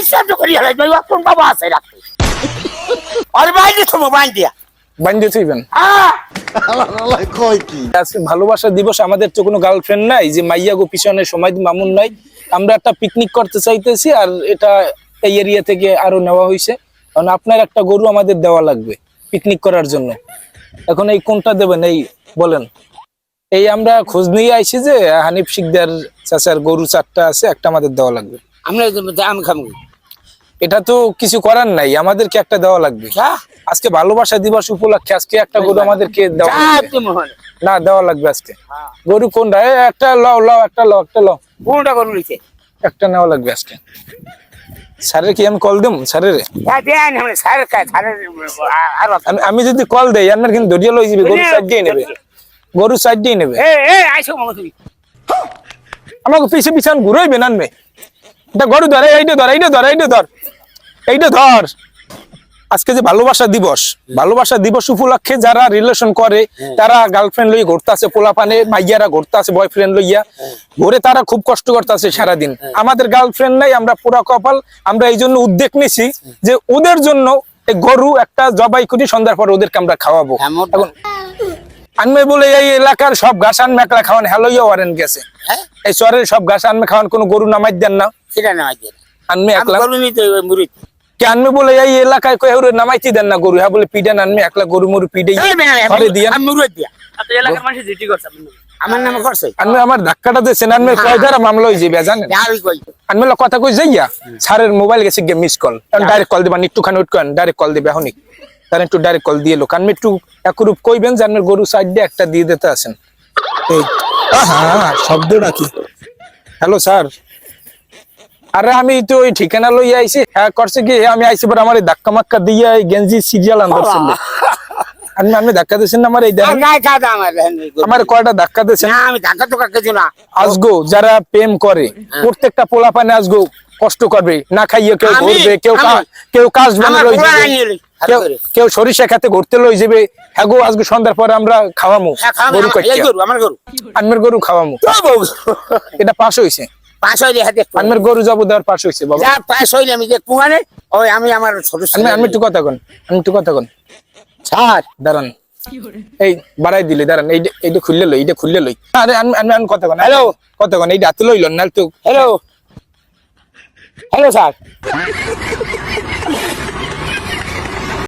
হিসাব করি হলাই ভাই কোন বাবা আছে রাখতে আর বাইরে তো মোবাইল দিয়া বান্ধে থইবেন আল্লাহ কয় কি আজকে ভালোবাসা দিবস, আমাদের তো কোনো গার্লফ্রেন্ড নাই যে মাইয়া গো পিছনে সময় মামুন নাই। আমরা একটা পিকনিক করতে চাইতেছি, আর এটা এই এরিয়া থেকে আরো নেওয়া হয়েছে। কারণ আপনার একটা গরু আমাদের দেওয়া লাগবে পিকনিক করার জন্য। এখন এই কোনটা দেবেন এই বলেন। এই আমরা খোঁজ নিয়ে আইছি যে হানিফ শিকদার চাচার গরু 4টা আছে, একটা আমাদের দেওয়া লাগবে। আমরা আমি খামু এটা তো কিছু করার নাই, আমাদেরকে একটা দেওয়া লাগবে। আজকে ভালোবাসা দিবস উপলক্ষে আজকে একটা গরু আমাদেরকে দেওয়া লাগবে। না দেওয়া লাগবে আজকে। গরু কোনটা? একটা লও লও একটা লও একটা লও। কোনটা গরু নিছে? একটা নেওয়া লাগবে আজকে। স্যারের কি আমি কল দেব স্যারের? আমি যদি কল দেই আপনার কিন্তু ধরিয়ে লই যাবে, গরু সাইড দিয়ে নেবে, গরু সাইড দিয়ে নেবে। আমাকে পিছে পিছন ঘুরাইবেন আনবে। এটা গরু ধর, এইটা ধর, এইটা ধর, এইটা ধর, এইটা ধর। আজকে যে ভালোবাসা দিবস, ভালোবাসা দিবস উপলক্ষে যারা রিলেশন করে তারা গার্লফ্রেন্ড লইয়া ঘুরতে আছে, পোলাপানে মাইয়ারা ঘুরতে আছে বয়ফ্রেন্ড লইয়া ঘুরে, তারা খুব কষ্ট করতে আছে সারাদিন। আমাদের গার্লফ্রেন্ড নাই, আমরা পুরা কপাল। আমরা এই জন্য উদ্যোগ নিছি যে ওদের জন্য এই গরু একটা জবাই করি, সন্ধ্যার পর ওদেরকে আমরা খাওয়াবো। এখন আনমে বলে এই এলাকার সব ঘাস আনমে একলা খাওয়ান হ্যালোইয়া ওয়ারেন গেছে, এই শহরের সব ঘাস আনমে খাওয়ান, কোনো গরু নামাই দেন না। সেটা নামাই দেন আনমে একলা মুড়ি আনমে বলে এই এলাকায় কই হেউরে নামাইতে দেন না গরু, হ্যাঁ বলে পিডান আনমে একলা গরু মরু পিডে ঘরে দিয়া মুড়ি দিয়া এলাকার মানুষ জিটি করছে আমার নামে করছে। আনমে আমার ধাক্কাটা দিয়েছেন, আনমে কয় ধারা মামলা হয়ে যাবে জানেন। আনমে কথা কই যাইয়া স্যারের মোবাইল গেছে গিয়ে মিস কল, ডাইরেক্ট কল দিবেন, একটুখানি উঠ করেন ডাইরেক্ট কল দিবে এখনই। তার একটু ডাইরেক্ট কল দিয়ে লোক আনমে একটু একরূপ কইবেন যে আনমে গরু সাইড দিয়ে একটা দিয়ে দিতে আছেন। এই হ্যাঁ শব্দটা কি? হ্যালো স্যার, আরে আমি তো ওই ঠিকানা লই আইছি। হ্যাঁ করছে কি, আমি আইছি পর আমার ধাক্কা মাক্কা দিয়ে গেঞ্জি সিরিয়াল আনতেছিল। আমি ধাক্কা দিয়েছেন আমার এই আমার কয়টা ধাক্কা দিয়েছেন? আমি ধাক্কা তো কিছু না। আজগো যারা প্রেম করে প্রত্যেকটা পোলাপানে আজগো কষ্ট করবে, না খাইয়ে কেউ ঘুরবে, কেউ কাজ বানা লই যাবে, কেউ সরিষা খেতে ঘুরতে লই যাবে। হ্যাঁ গো আজকে সন্ধ্যার পরে আমরা খাওয়ামু গরু কাটিয়া, আমার গরু আনমের গরু খাওয়ামু। এটা পাস হইছে, পাঁচ হইলে হাতে আনমের গরু যাবো দেওয়ার পাস হইছে বাবা। যা পাঁচ হইলে আমি যে কুমারে ওই আমি আমার ছোট আমি একটু কথা কন, আমি একটু কথা কন স্যার দাঁড়ান। এই বাড়াই দিলে দাঁড়ান, এইটা খুললে লই, এইটা খুললে লই। আরে আমি কথা কন, হ্যালো কথা কন, এইটা হাতে লইল না তো। Hello hello sir